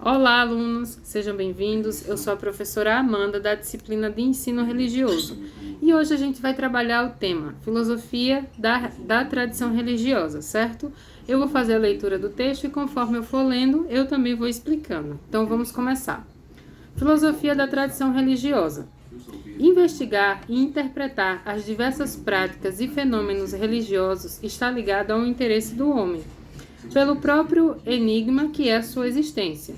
Olá, alunos! Sejam bem-vindos. Eu sou a professora Amanda, da disciplina de Ensino Religioso. E hoje a gente vai trabalhar o tema Filosofia da Tradição Religiosa, certo? Eu vou fazer a leitura do texto e conforme eu for lendo, eu também vou explicando. Então, vamos começar. Filosofia da Tradição Religiosa. Investigar e interpretar as diversas práticas e fenômenos religiosos está ligado ao interesse do homem, pelo próprio enigma que é a sua existência.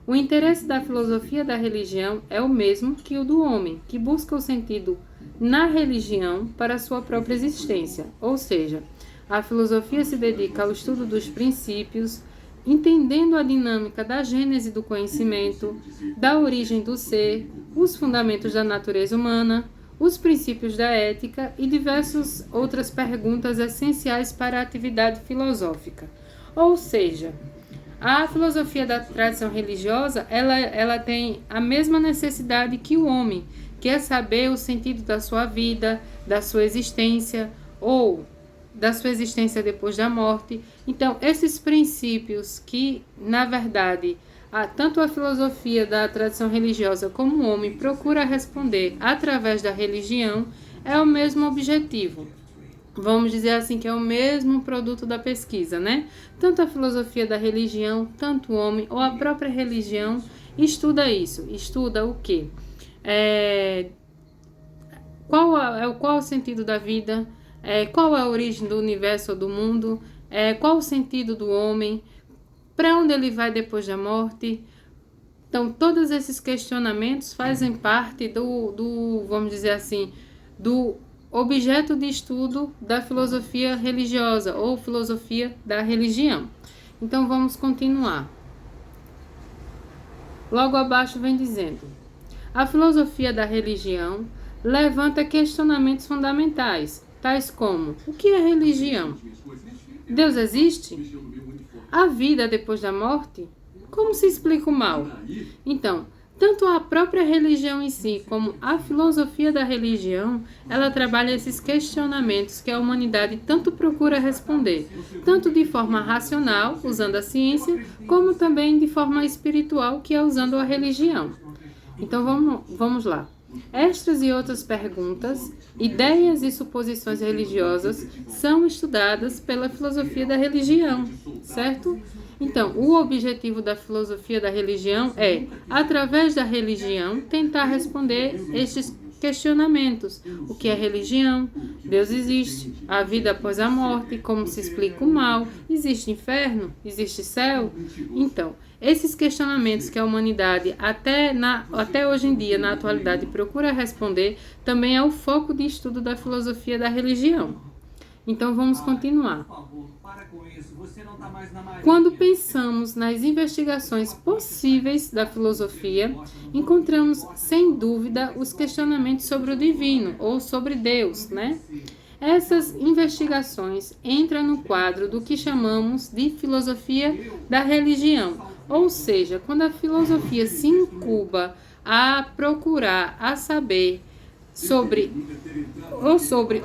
O interesse da filosofia da religião é o mesmo que o do homem, que busca o sentido na religião para a sua própria existência, ou seja, a filosofia se dedica ao estudo dos princípios, entendendo a dinâmica da gênese do conhecimento, da origem do ser, os fundamentos da natureza humana, os princípios da ética e diversas outras perguntas essenciais para a atividade filosófica. Ou seja, a filosofia da tradição religiosa, ela tem a mesma necessidade que o homem, que é saber o sentido da sua vida, da sua existência ou da sua existência depois da morte. Então, esses princípios que, na verdade, tanto a filosofia da tradição religiosa como o homem procura responder através da religião, é o mesmo objetivo. Vamos dizer assim que é o mesmo produto da pesquisa, né? Tanto a filosofia da religião, tanto o homem ou a própria religião estuda isso. Estuda o quê? Qual o sentido da vida? Qual é a origem do universo ou do mundo? Qual o sentido do homem? Para onde ele vai depois da morte? Então, todos esses questionamentos fazem parte vamos dizer assim, do objeto de estudo da filosofia religiosa ou filosofia da religião. Então, vamos continuar. Logo abaixo vem dizendo: a filosofia da religião levanta questionamentos fundamentais, tais como: o que é religião? Deus existe? A vida depois da morte? Como se explica o mal? Então, tanto a própria religião em si, como a filosofia da religião, ela trabalha esses questionamentos que a humanidade tanto procura responder, tanto de forma racional, usando a ciência, como também de forma espiritual, que é usando a religião. Então, vamos lá. Estas e outras perguntas, ideias e suposições religiosas são estudadas pela filosofia da religião, certo? Então, o objetivo da filosofia da religião é, através da religião, tentar responder estes questionamentos. O que é religião? Deus existe? A vida após a morte? Como se explica o mal? Existe inferno? Existe céu? Então, esses questionamentos que a humanidade, até hoje em dia, na atualidade, procura responder, também é o foco de estudo da filosofia da religião. Então, vamos continuar. Quando pensamos nas investigações possíveis da filosofia, encontramos, sem dúvida, os questionamentos sobre o divino, ou sobre Deus, né? Essas investigações entram no quadro do que chamamos de filosofia da religião, ou seja, quando a filosofia se incuba a procurar, a saber sobre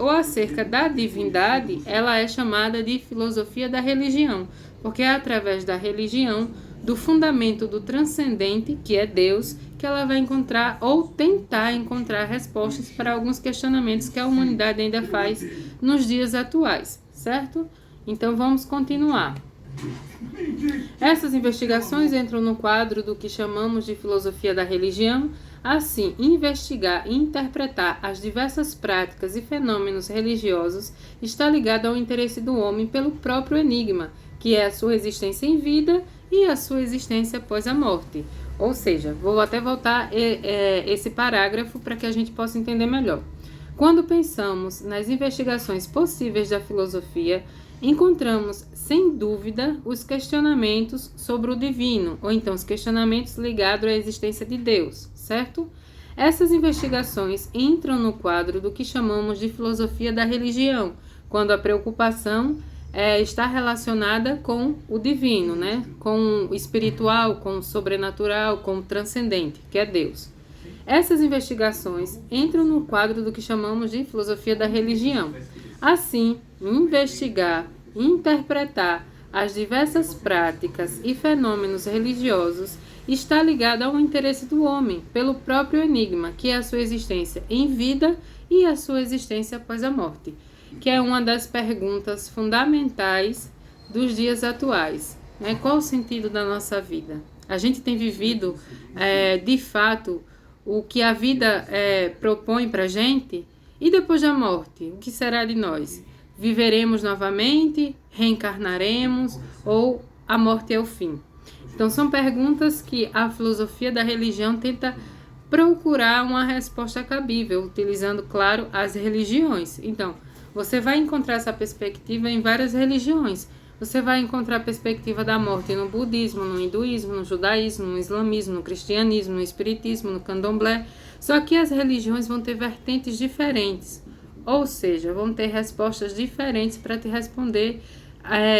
ou acerca da divindade, ela é chamada de filosofia da religião, porque é através da religião, do fundamento do transcendente, que é Deus, que ela vai encontrar ou tentar encontrar respostas para alguns questionamentos que a humanidade ainda faz nos dias atuais, certo? Então vamos continuar. Essas investigações entram no quadro do que chamamos de filosofia da religião. Assim, investigar e interpretar as diversas práticas e fenômenos religiosos está ligado ao interesse do homem pelo próprio enigma, que é a sua existência em vida e a sua existência após a morte. Ou seja, vou até voltar esse parágrafo para que a gente possa entender melhor. Quando pensamos nas investigações possíveis da filosofia, encontramos, sem dúvida, os questionamentos sobre o divino, ou então os questionamentos ligados à existência de Deus, certo? Essas investigações entram no quadro do que chamamos de filosofia da religião, quando a preocupação está relacionada com o divino, né? Com o espiritual, com o sobrenatural, com o transcendente, que é Deus. Essas investigações entram no quadro do que chamamos de filosofia da religião. Assim, investigar e interpretar as diversas práticas e fenômenos religiosos está ligado ao interesse do homem pelo próprio enigma, que é a sua existência em vida e a sua existência após a morte, que é uma das perguntas fundamentais dos dias atuais, né? Qual o sentido da nossa vida? A gente tem vivido, de fato, o que a vida propõe para a gente? E depois da morte, o que será de nós? Viveremos novamente? Reencarnaremos? Ou a morte é o fim? Então, são perguntas que a filosofia da religião tenta procurar uma resposta cabível, utilizando, claro, as religiões. Então, você vai encontrar essa perspectiva em várias religiões. Você vai encontrar a perspectiva da morte no budismo, no hinduísmo, no judaísmo, no islamismo, no cristianismo, no espiritismo, no candomblé. Só que as religiões vão ter vertentes diferentes, ou seja, vão ter respostas diferentes para te responder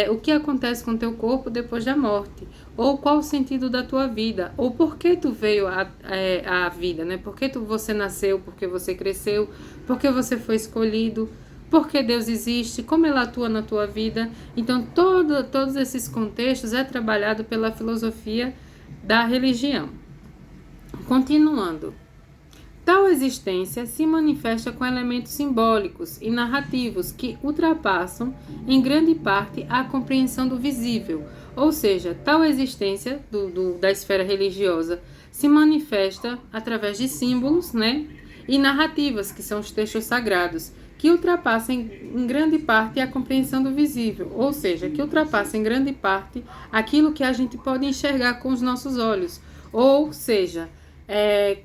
o que acontece com o teu corpo depois da morte, ou qual o sentido da tua vida, ou por que tu veio à vida, né? Por que você nasceu, por que você cresceu, por que você foi escolhido, por que Deus existe, como Ele atua na tua vida. Então, todos esses contextos é trabalhado pela filosofia da religião. Continuando. Tal existência se manifesta com elementos simbólicos e narrativos que ultrapassam, em grande parte, a compreensão do visível. Ou seja, tal existência da esfera religiosa se manifesta através de símbolos, né, e narrativas, que são os textos sagrados, que ultrapassam em grande parte a compreensão do visível. Ou seja, que ultrapassam em grande parte aquilo que a gente pode enxergar com os nossos olhos. Ou seja,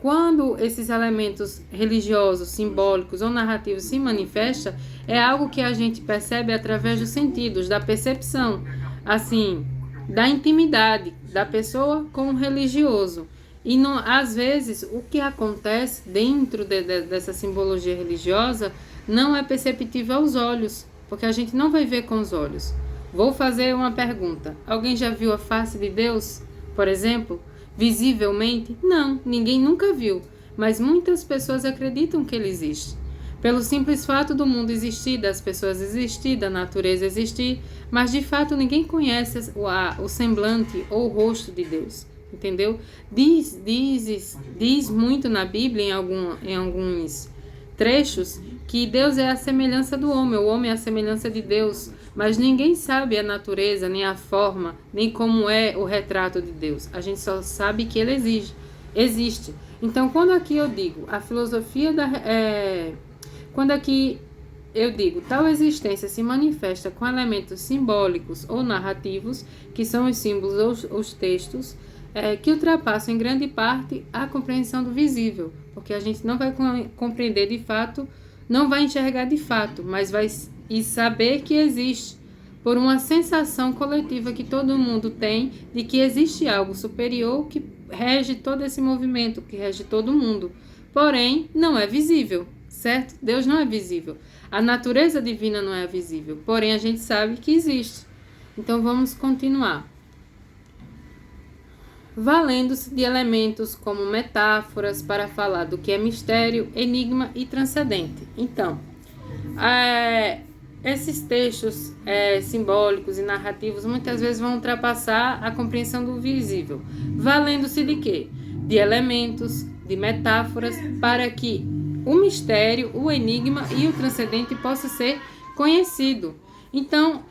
quando esses elementos religiosos, simbólicos ou narrativos se manifestam, é algo que a gente percebe através dos sentidos, da percepção, assim, da intimidade da pessoa com o religioso. E não, às vezes o que acontece dentro dessa simbologia religiosa não é perceptível aos olhos, porque a gente não vai ver com os olhos. Vou fazer uma pergunta. Alguém já viu a face de Deus, por exemplo? Visivelmente? Não, ninguém nunca viu, mas muitas pessoas acreditam que ele existe. Pelo simples fato do mundo existir, das pessoas existir, da natureza existir, mas de fato ninguém conhece o semblante ou o rosto de Deus, entendeu? Diz muito na Bíblia, em alguns trechos, que Deus é a semelhança do homem, o homem é a semelhança de Deus, mas ninguém sabe a natureza, nem a forma, nem como é o retrato de Deus. A gente só sabe que ele existe. Então, quando aqui eu digo a filosofia quando aqui eu digo tal existência se manifesta com elementos simbólicos ou narrativos, que são os símbolos ou os textos, que ultrapassam em grande parte a compreensão do visível, porque a gente não vai compreender de fato, não vai enxergar de fato, mas vai saber que existe, por uma sensação coletiva que todo mundo tem de que existe algo superior que rege todo esse movimento, que rege todo mundo. Porém, não é visível, certo? Deus não é visível. A natureza divina não é visível, porém a gente sabe que existe. Então vamos continuar. Valendo-se de elementos como metáforas para falar do que é mistério, enigma e transcendente. Então, esses textos simbólicos e narrativos muitas vezes vão ultrapassar a compreensão do visível. Valendo-se de quê? De elementos, de metáforas, para que o mistério, o enigma e o transcendente possa ser conhecido. Então,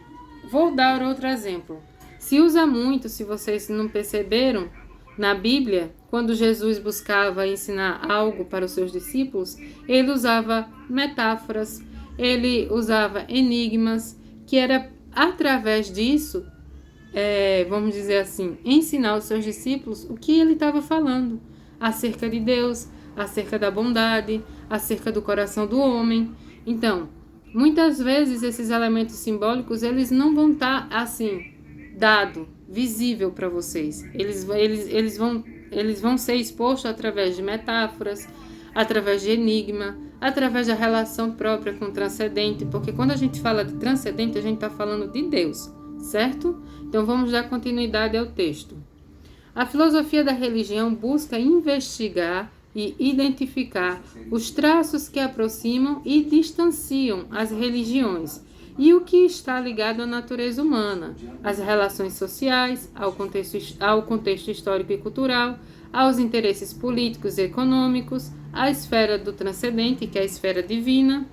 vou dar outro exemplo. Se usa muito, se vocês não perceberam, na Bíblia, quando Jesus buscava ensinar algo para os seus discípulos, ele usava metáforas, ele usava enigmas, que era através disso, vamos dizer assim, ensinar aos seus discípulos o que ele estava falando acerca de Deus, acerca da bondade, acerca do coração do homem. Então, muitas vezes esses elementos simbólicos, eles não vão estar assim, dado, visível para vocês. Eles vão ser expostos através de metáforas, através de enigma, através da relação própria com o transcendente, porque quando a gente fala de transcendente, a gente está falando de Deus, certo? Então vamos dar continuidade ao texto. A filosofia da religião busca investigar e identificar os traços que aproximam e distanciam as religiões, e o que está ligado à natureza humana, às relações sociais, ao contexto histórico e cultural, aos interesses políticos e econômicos, à esfera do transcendente, que é a esfera divina,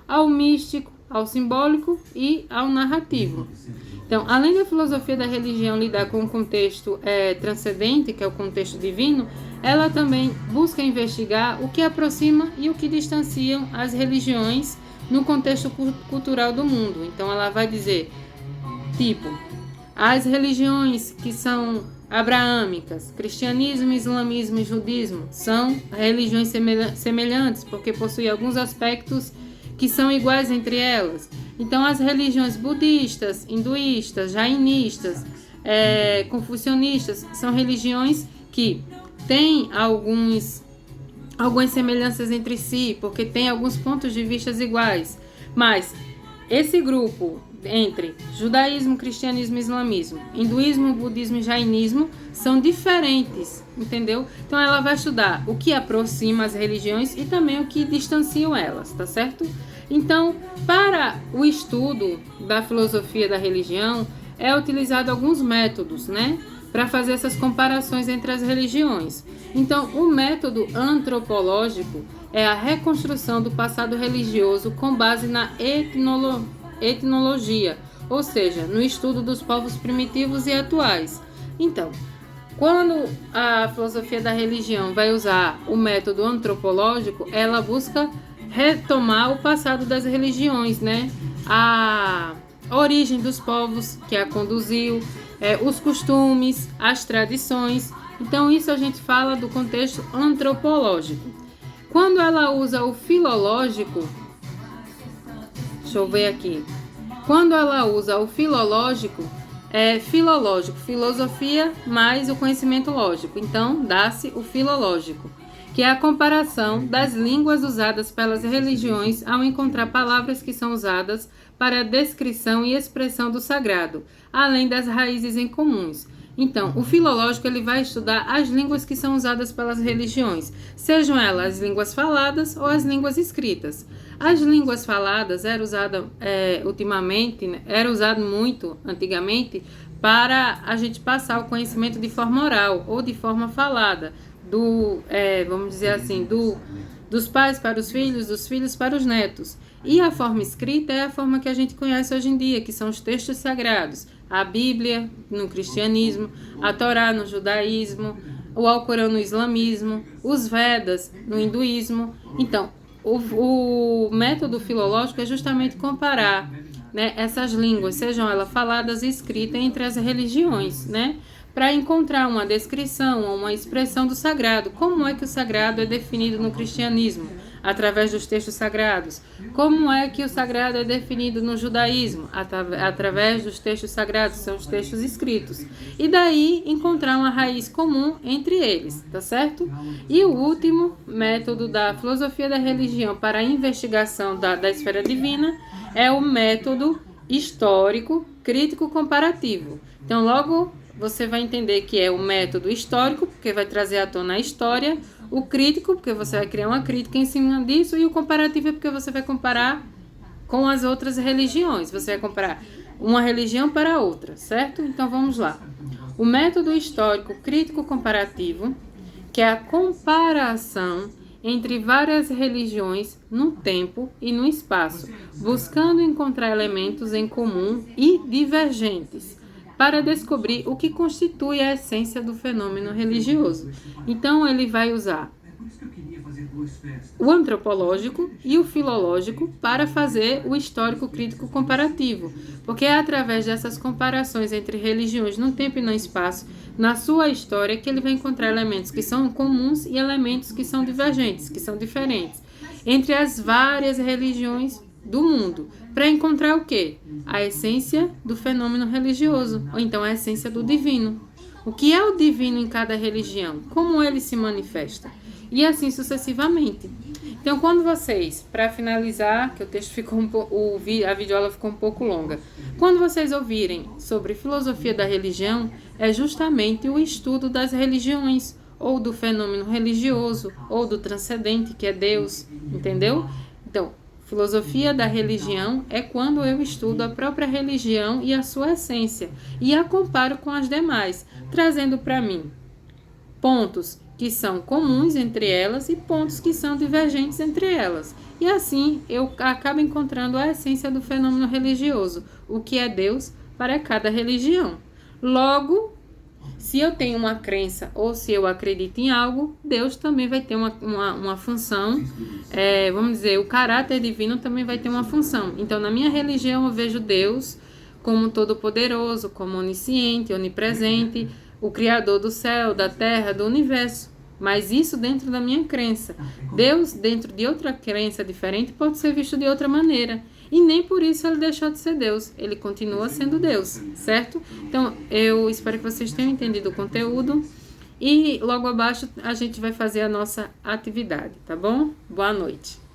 ao místico, ao simbólico e ao narrativo. Então, além da filosofia da religião lidar com o contexto transcendente, que é o contexto divino, ela também busca investigar o que aproxima e o que distanciam as religiões no contexto cultural do mundo. Então, ela vai dizer, tipo, as religiões que são abraâmicas, cristianismo, islamismo e judismo, são religiões semelhantes, porque possuem alguns aspectos que são iguais entre elas. Então, as religiões budistas, hinduístas, jainistas, confucionistas, são religiões que têm algumas semelhanças entre si, porque têm alguns pontos de vista iguais. Mas esse grupo entre judaísmo, cristianismo e islamismo, hinduísmo, budismo e jainismo são diferentes, entendeu? Então ela vai estudar o que aproxima as religiões e também o que distancia elas, tá certo? Então, para o estudo da filosofia da religião, é utilizado alguns métodos, né? Para fazer essas comparações entre as religiões. Então, o método antropológico é a reconstrução do passado religioso com base na etnologia, ou seja, no estudo dos povos primitivos e atuais. Então, quando a filosofia da religião vai usar o método antropológico, ela busca retomar o passado das religiões, né? A origem dos povos que a conduziu, os costumes, as tradições. Então, isso a gente fala do contexto antropológico. Quando ela usa o filológico, deixa eu ver aqui. Quando ela usa o filológico, filológico, filosofia mais o conhecimento lógico. Então, dá-se o filológico, que é a comparação das línguas usadas pelas religiões ao encontrar palavras que são usadas para a descrição e expressão do sagrado, além das raízes em comuns. Então, o filológico ele vai estudar as línguas que são usadas pelas religiões, sejam elas as línguas faladas ou as línguas escritas. As línguas faladas era usado muito antigamente para a gente passar o conhecimento de forma oral ou de forma falada, vamos dizer assim, dos pais para os filhos, dos filhos para os netos. E a forma escrita é a forma que a gente conhece hoje em dia, que são os textos sagrados. A Bíblia no cristianismo, a Torá no judaísmo, o Alcorão no islamismo, os Vedas no hinduísmo. Então, o método filológico é justamente comparar, né, essas línguas, sejam elas faladas e escritas entre as religiões, né, para encontrar uma descrição ou uma expressão do sagrado. Como é que o sagrado é definido no cristianismo? Através dos textos sagrados. Como é que o sagrado é definido no judaísmo? Através dos textos sagrados, são os textos escritos. E daí encontrar uma raiz comum entre eles, tá certo? E o último método da filosofia da religião para a investigação da esfera divina é o método histórico, crítico, comparativo. Então, logo você vai entender que é o método histórico, porque vai trazer à tona a história, o crítico, porque você vai criar uma crítica em cima disso, e o comparativo é porque você vai comparar com as outras religiões. Você vai comparar uma religião para outra, certo? Então vamos lá. O método histórico crítico comparativo, que é a comparação entre várias religiões no tempo e no espaço, buscando encontrar elementos em comum e divergentes, para descobrir o que constitui a essência do fenômeno religioso. Então, ele vai usar o antropológico e o filológico para fazer o histórico crítico comparativo, porque é através dessas comparações entre religiões no tempo e no espaço, na sua história, que ele vai encontrar elementos que são comuns e elementos que são divergentes, que são diferentes, entre as várias religiões do mundo, para encontrar o quê? A essência do fenômeno religioso, ou então a essência do divino. O que é o divino em cada religião? Como ele se manifesta? E assim sucessivamente. Então, quando vocês, para finalizar, que o texto ficou a videoaula ficou um pouco longa, quando vocês ouvirem sobre filosofia da religião, é justamente o estudo das religiões, ou do fenômeno religioso, ou do transcendente, que é Deus, entendeu? Então, Filosofia da religião é quando eu estudo a própria religião e a sua essência e a comparo com as demais, trazendo para mim pontos que são comuns entre elas e pontos que são divergentes entre elas. E assim eu acabo encontrando a essência do fenômeno religioso, o que é Deus para cada religião. Logo, se eu tenho uma crença ou se eu acredito em algo, Deus também vai ter uma função, vamos dizer, o caráter divino também vai ter uma função. Então, na minha religião, eu vejo Deus como todo-poderoso, como onisciente, onipresente, o Criador do céu, da terra, do universo. Mas isso dentro da minha crença. Deus, dentro de outra crença diferente, pode ser visto de outra maneira. E nem por isso ele deixou de ser Deus. Ele continua sendo Deus, certo? Então, eu espero que vocês tenham entendido o conteúdo. E logo abaixo a gente vai fazer a nossa atividade, tá bom? Boa noite.